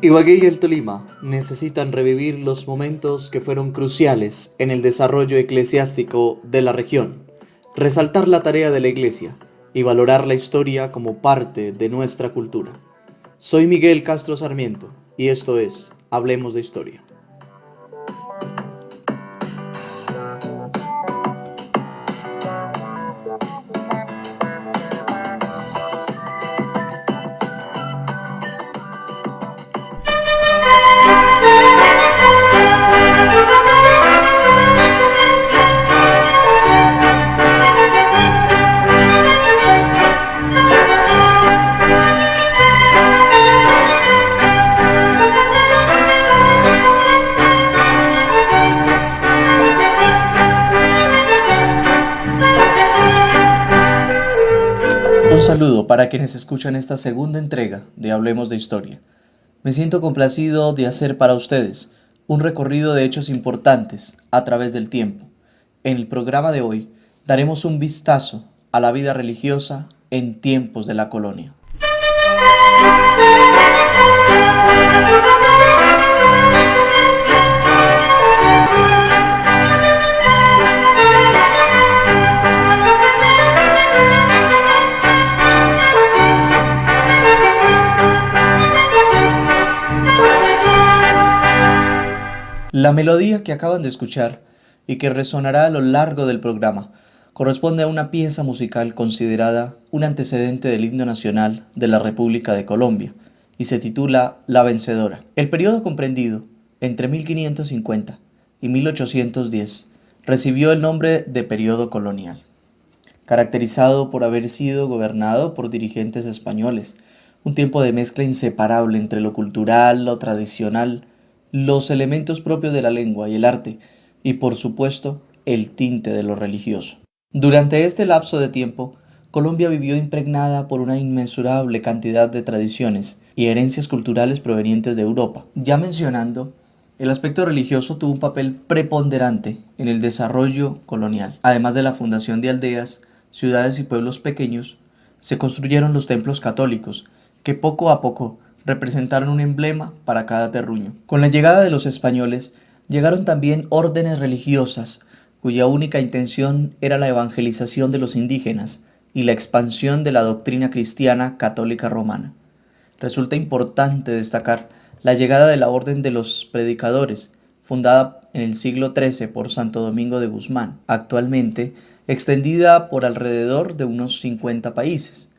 Ibagué y el Tolima necesitan revivir los momentos que fueron cruciales en el desarrollo eclesiástico de la región, resaltar la tarea de la Iglesia y valorar la historia como parte de nuestra cultura. Soy Miguel Castro Sarmiento y esto es Hablemos de Historia. Un saludo para quienes escuchan esta segunda entrega de Hablemos de Historia. Me siento complacido de hacer para ustedes un recorrido de hechos importantes a través del tiempo. En el programa de hoy daremos un vistazo a la vida religiosa en tiempos de la colonia. La melodía que acaban de escuchar y que resonará a lo largo del programa corresponde a una pieza musical considerada un antecedente del himno nacional de la República de Colombia y se titula La Vencedora. El periodo comprendido entre 1550 y 1810 recibió el nombre de periodo colonial, caracterizado por haber sido gobernado por dirigentes españoles, un tiempo de mezcla inseparable entre lo cultural, lo tradicional, los elementos propios de la lengua y el arte, y por supuesto, el tinte de lo religioso. Durante este lapso de tiempo, Colombia vivió impregnada por una inmensurable cantidad de tradiciones y herencias culturales provenientes de Europa. Ya mencionando, el aspecto religioso tuvo un papel preponderante en el desarrollo colonial. Además de la fundación de aldeas, ciudades y pueblos pequeños, se construyeron los templos católicos, que poco a poco representaron un emblema para cada terruño. Con la llegada de los españoles, llegaron también órdenes religiosas, cuya única intención era la evangelización de los indígenas y la expansión de la doctrina cristiana católica romana. Resulta importante destacar la llegada de la Orden de los Predicadores, fundada en el siglo XIII por Santo Domingo de Guzmán, actualmente extendida por alrededor de unos 50 países.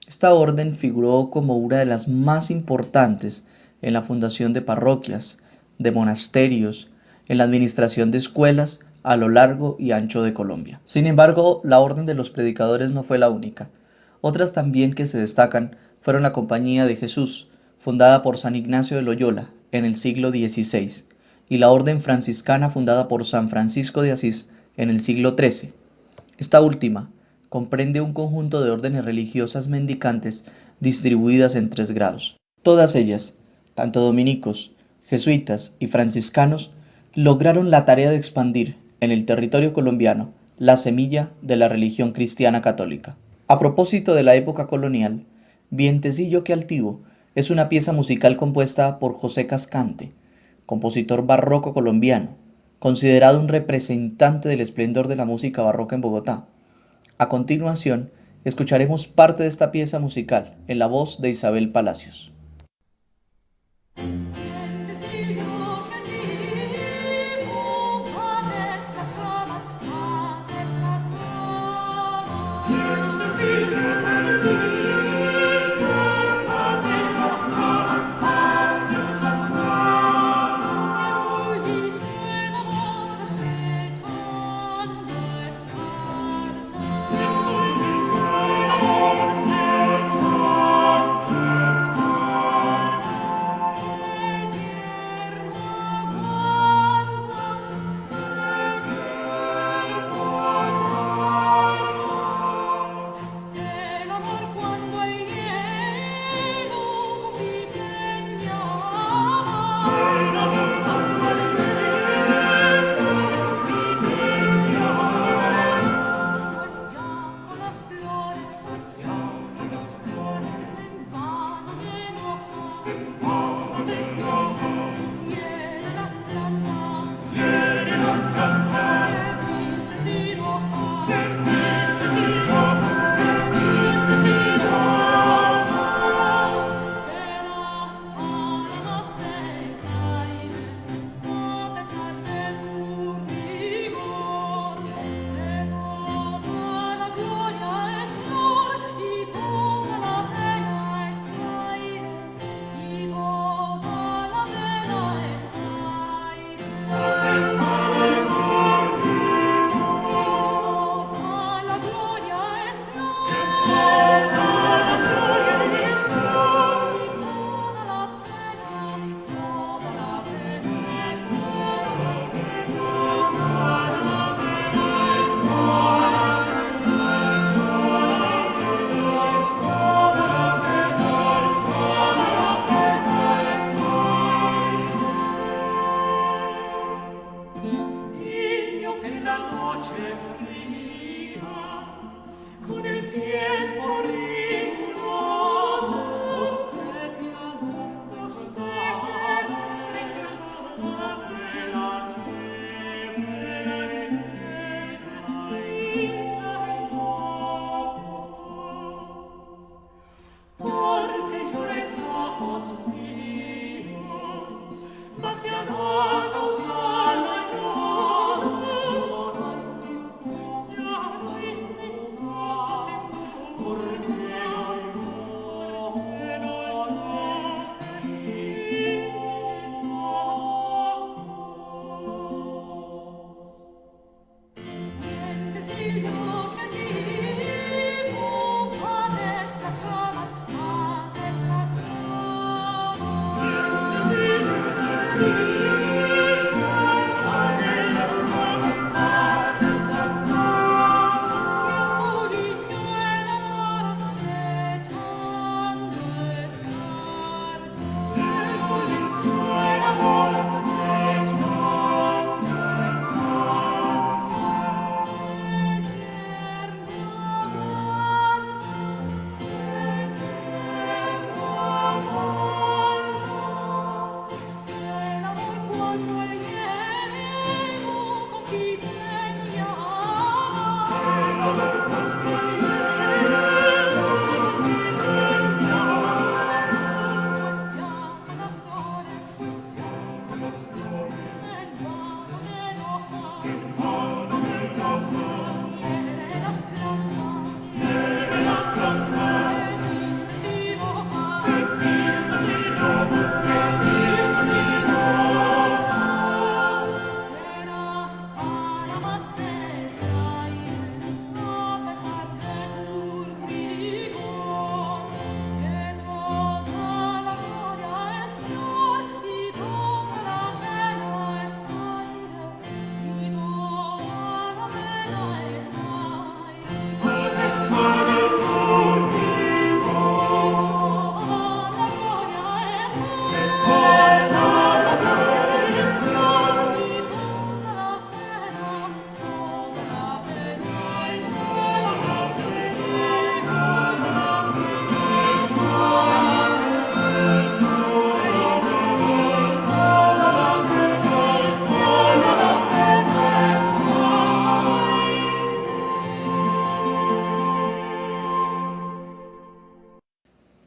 Esta orden figuró como una de las más importantes en la fundación de parroquias, de monasterios, en la administración de escuelas a lo largo y ancho de Colombia. Sin embargo, la Orden de los Predicadores no fue la única. Otras también que se destacan fueron la Compañía de Jesús, fundada por San Ignacio de Loyola en el siglo XVI, y la Orden Franciscana fundada por San Francisco de Asís en el siglo XIII. Esta última comprende un conjunto de órdenes religiosas mendicantes distribuidas en 3 grados. Todas ellas, tanto dominicos, jesuitas y franciscanos, lograron la tarea de expandir en el territorio colombiano la semilla de la religión cristiana católica. A propósito de la época colonial, Vientecillo que altivo es una pieza musical compuesta por José Cascante, compositor barroco colombiano, considerado un representante del esplendor de la música barroca en Bogotá. A continuación, escucharemos parte de esta pieza musical en la voz de Isabel Palacios.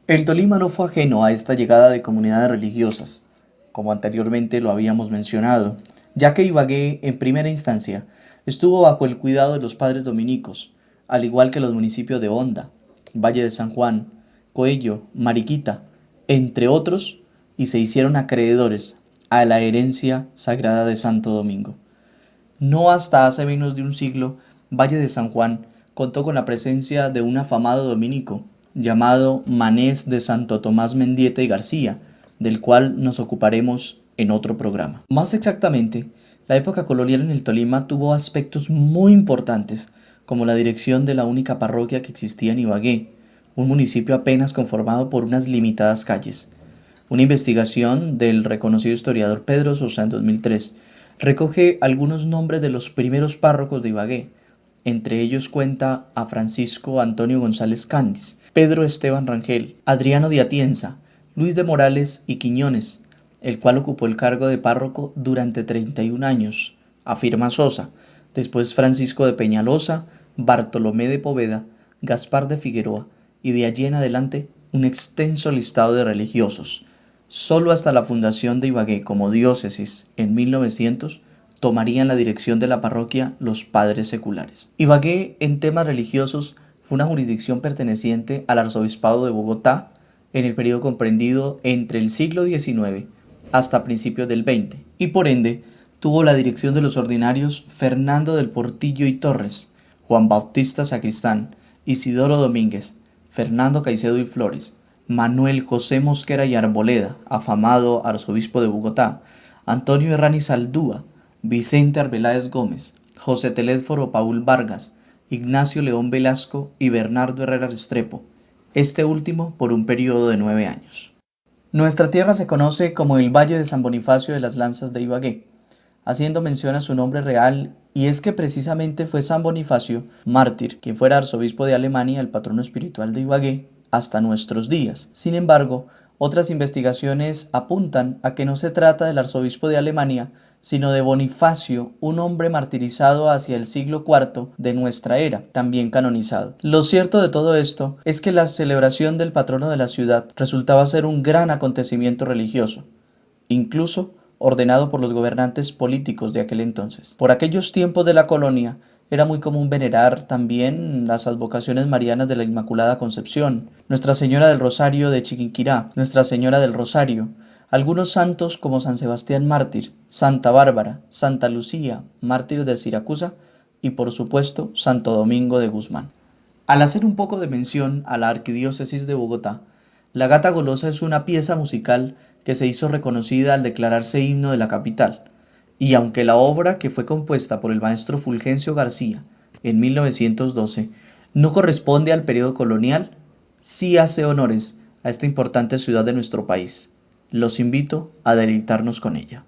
El Tolima no fue ajeno a esta llegada de comunidades religiosas, como anteriormente lo habíamos mencionado, ya que Ibagué, en primera instancia, estuvo bajo el cuidado de los padres dominicos, al igual que los municipios de Honda, Valle de San Juan, Coello, Mariquita, entre otros, y se hicieron acreedores a la herencia sagrada de Santo Domingo. No hasta hace menos de un siglo, Valle de San Juan contó con la presencia de un afamado dominico llamado Manés de Santo Tomás Mendieta y García, del cual nos ocuparemos en otro programa. Más exactamente, la época colonial en el Tolima tuvo aspectos muy importantes, como la dirección de la única parroquia que existía en Ibagué, un municipio apenas conformado por unas limitadas calles. Una investigación del reconocido historiador Pedro Sosa en 2003 recoge algunos nombres de los primeros párrocos de Ibagué. Entre ellos cuenta a Francisco Antonio González Cández, Pedro Esteban Rangel, Adriano de Atienza, Luis de Morales y Quiñones, el cual ocupó el cargo de párroco durante 31 años, afirma Sosa. Después Francisco de Peñalosa, Bartolomé de Poveda, Gaspar de Figueroa y de allí en adelante un extenso listado de religiosos. Solo hasta la fundación de Ibagué como diócesis en 1900 tomarían la dirección de la parroquia los padres seculares. Ibagué, en temas religiosos, fue una jurisdicción perteneciente al arzobispado de Bogotá en el periodo comprendido entre el siglo XIX hasta principios del XX, y por ende tuvo la dirección de los ordinarios Fernando del Portillo y Torres, Juan Bautista Sacristán, Isidoro Domínguez, Fernando Caicedo y Flores, Manuel José Mosquera y Arboleda, afamado arzobispo de Bogotá, Antonio Herrán y Saldúa, Vicente Arbeláez Gómez, José Telésforo Paul Vargas, Ignacio León Velasco y Bernardo Herrera Restrepo, este último por un periodo de 9 años. Nuestra tierra se conoce como el Valle de San Bonifacio de las Lanzas de Ibagué, haciendo mención a su nombre real, y es que precisamente fue San Bonifacio, mártir, quien fuera arzobispo de Alemania, el patrono espiritual de Ibagué, hasta nuestros días. Sin embargo, otras investigaciones apuntan a que no se trata del arzobispo de Alemania, sino de Bonifacio, un hombre martirizado hacia el siglo IV de nuestra era, también canonizado. Lo cierto de todo esto es que la celebración del patrono de la ciudad resultaba ser un gran acontecimiento religioso, incluso ordenado por los gobernantes políticos de aquel entonces. Por aquellos tiempos de la colonia, era muy común venerar también las advocaciones marianas de la Inmaculada Concepción, Nuestra Señora del Rosario de Chiquinquirá, Nuestra Señora del Rosario, algunos santos como San Sebastián Mártir, Santa Bárbara, Santa Lucía, mártir de Siracusa, y por supuesto Santo Domingo de Guzmán. Al hacer un poco de mención a la Arquidiócesis de Bogotá, La Gata Golosa es una pieza musical que se hizo reconocida al declararse himno de la capital, y aunque la obra, que fue compuesta por el maestro Fulgencio García en 1912, no corresponde al periodo colonial, sí hace honores a esta importante ciudad de nuestro país. Los invito a deleitarnos con ella.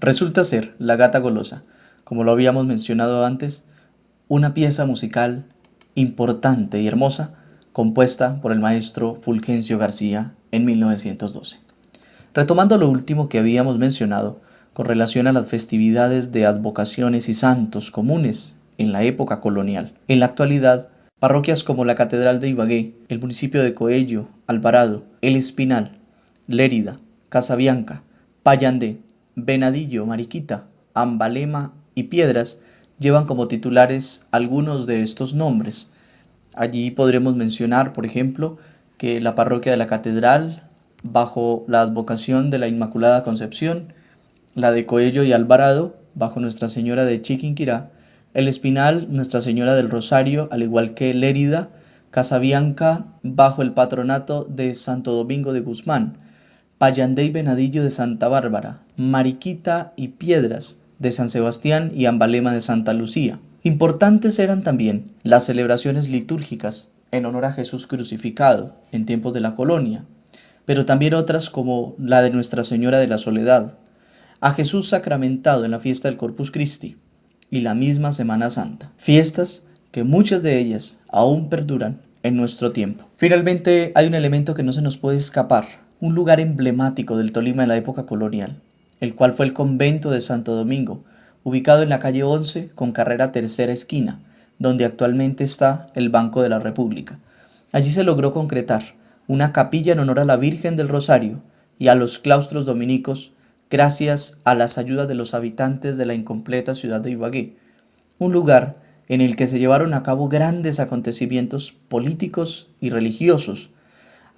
Resulta ser La Gata Golosa, como lo habíamos mencionado antes, una pieza musical importante y hermosa compuesta por el maestro Fulgencio García en 1912. Retomando lo último que habíamos mencionado con relación a las festividades de advocaciones y santos comunes en la época colonial, en la actualidad, parroquias como la Catedral de Ibagué, el municipio de Coello, Alvarado, El Espinal, Lérida, Casabianca, Payandé, Venadillo, Mariquita, Ambalema y Piedras llevan como titulares algunos de estos nombres. Allí podremos mencionar, por ejemplo, que la parroquia de la Catedral, bajo la advocación de la Inmaculada Concepción, la de Coello y Alvarado, bajo Nuestra Señora de Chiquinquirá, El Espinal, Nuestra Señora del Rosario, al igual que Lérida, Casabianca, bajo el patronato de Santo Domingo de Guzmán, Payandé y Venadillo de Santa Bárbara, Mariquita y Piedras de San Sebastián y Ambalema de Santa Lucía. Importantes eran también las celebraciones litúrgicas en honor a Jesús crucificado en tiempos de la colonia, pero también otras como la de Nuestra Señora de la Soledad, a Jesús sacramentado en la fiesta del Corpus Christi y la misma Semana Santa, fiestas que muchas de ellas aún perduran en nuestro tiempo. Finalmente, hay un elemento que no se nos puede escapar, un lugar emblemático del Tolima en la época colonial, el cual fue el convento de Santo Domingo, ubicado en la calle 11 con carrera tercera esquina, donde actualmente está el Banco de la República. Allí se logró concretar una capilla en honor a la Virgen del Rosario y a los claustros dominicos gracias a las ayudas de los habitantes de la incompleta ciudad de Ibagué, un lugar en el que se llevaron a cabo grandes acontecimientos políticos y religiosos,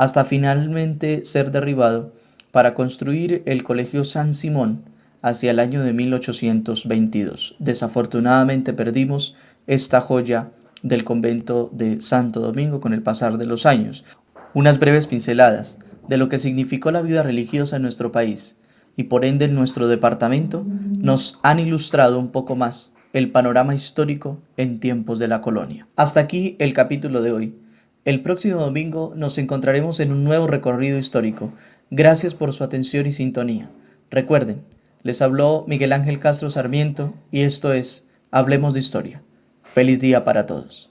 hasta finalmente ser derribado para construir el Colegio San Simón hacia el año de 1822. Desafortunadamente perdimos esta joya del convento de Santo Domingo con el pasar de los años. Unas breves pinceladas de lo que significó la vida religiosa en nuestro país y por ende en nuestro departamento nos han ilustrado un poco más el panorama histórico en tiempos de la colonia. Hasta aquí el capítulo de hoy. El próximo domingo nos encontraremos en un nuevo recorrido histórico. Gracias por su atención y sintonía. Recuerden, les habló Miguel Ángel Castro Sarmiento y esto es Hablemos de Historia. Feliz día para todos.